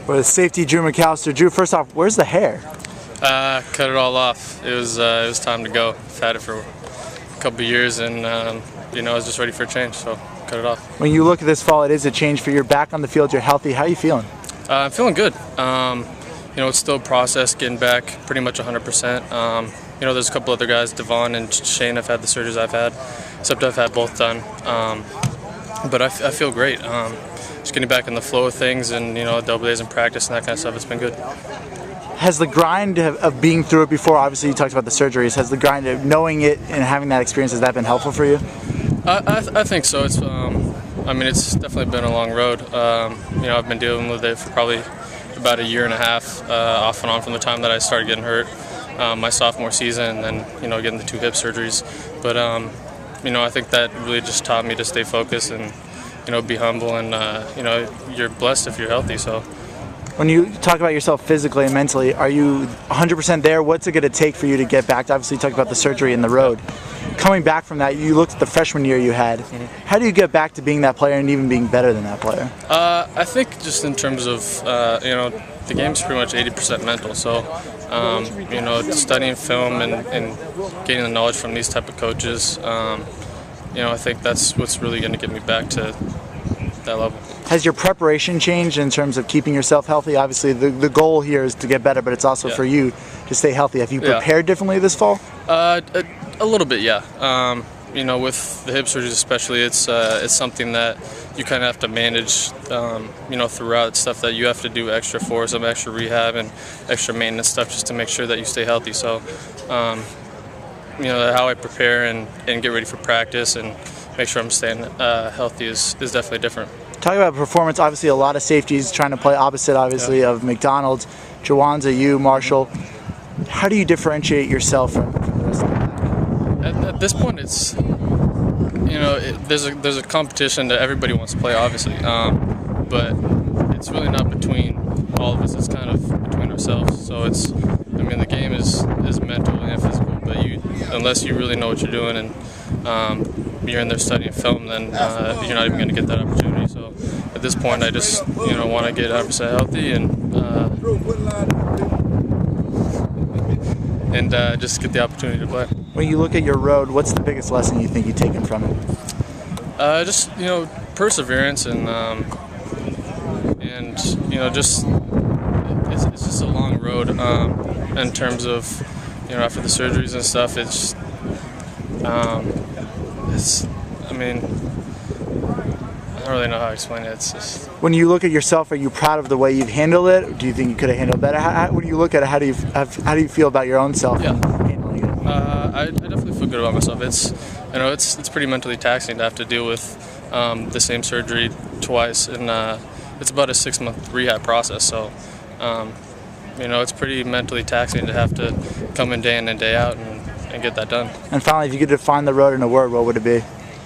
With safety Drew McAllister. Drew, first off, where's the hair? Cut it all off. It was time to go. I've had it for a couple of years, and I was just ready for a change, so cut it off. When you look at this fall, it is a change for you. You're back on the field. You're healthy. How are you feeling? I'm feeling good. It's still a process getting back pretty much 100%. There's a couple other guys, Devon and Shane, have had the surgeries I've had, except I've had both done. But I feel great. Just getting back in the flow of things, and double days in practice and that kind of stuff. It's been good. Has the grind of being through it before, obviously you talked about the surgeries, has the grind of knowing it and having that experience, has that been helpful for you? I think so. It's it's definitely been a long road. I've been dealing with it for probably about a year and a half, off and on from the time that I started getting hurt my sophomore season, and then getting the 2 hip surgeries. But I think that really just taught me to stay focused and be humble, and you're blessed if you're healthy. So when you talk about yourself physically and mentally, are you 100% there? What's it going to take for you to get back? Obviously you talked about the surgery and the road. Coming back from that, you looked at the freshman year you had. How do you get back to being that player and even being better than that player? I think just in terms of the game's pretty much 80% mental. So studying film and getting the knowledge from these type of coaches, I think that's what's really going to get me back to that level. Has your preparation changed in terms of keeping yourself healthy? Obviously the goal here is to get better, but it's also for you to stay healthy. Have you prepared differently this fall? A little bit, yeah. With the hip surgeries especially, it's something that you kind of have to manage, throughout. Stuff that you have to do extra for, some extra rehab and extra maintenance stuff just to make sure that you stay healthy. So, how I prepare and get ready for practice and make sure I'm staying healthy is definitely different. Talking about performance, obviously a lot of safeties trying to play opposite, obviously, of McDonald's, Jawanza, you, Marshall. How do you differentiate yourself from the rest of them? At this point, it's there's a competition that everybody wants to play, obviously, but it's really not between all of us. It's kind of between ourselves. So the game is mental and physical, but unless you really know what you're doing and you're in there studying film, then you're not even going to get that opportunity. So at this point, I just want to get 100% healthy and just get the opportunity to play. When you look at your road, what's the biggest lesson you think you've taken from it? Just perseverance and just it's just a long road in terms of after the surgeries and stuff. I don't really know how to explain it. It's just... When you look at yourself, are you proud of the way you've handled it? Do you think you could have handled better? When you look at it, how do you feel about your own self? Yeah. Handling it? I definitely feel good about myself. It's pretty mentally taxing to have to deal with the same surgery twice, and it's about a 6-month rehab process. So, it's pretty mentally taxing to have to come in and day out and get that done. And finally, if you could define the road in a word, what would it be?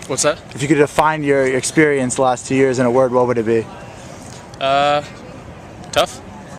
What's that? If you could define your experience the last 2 years in a word, what would it be? Tough.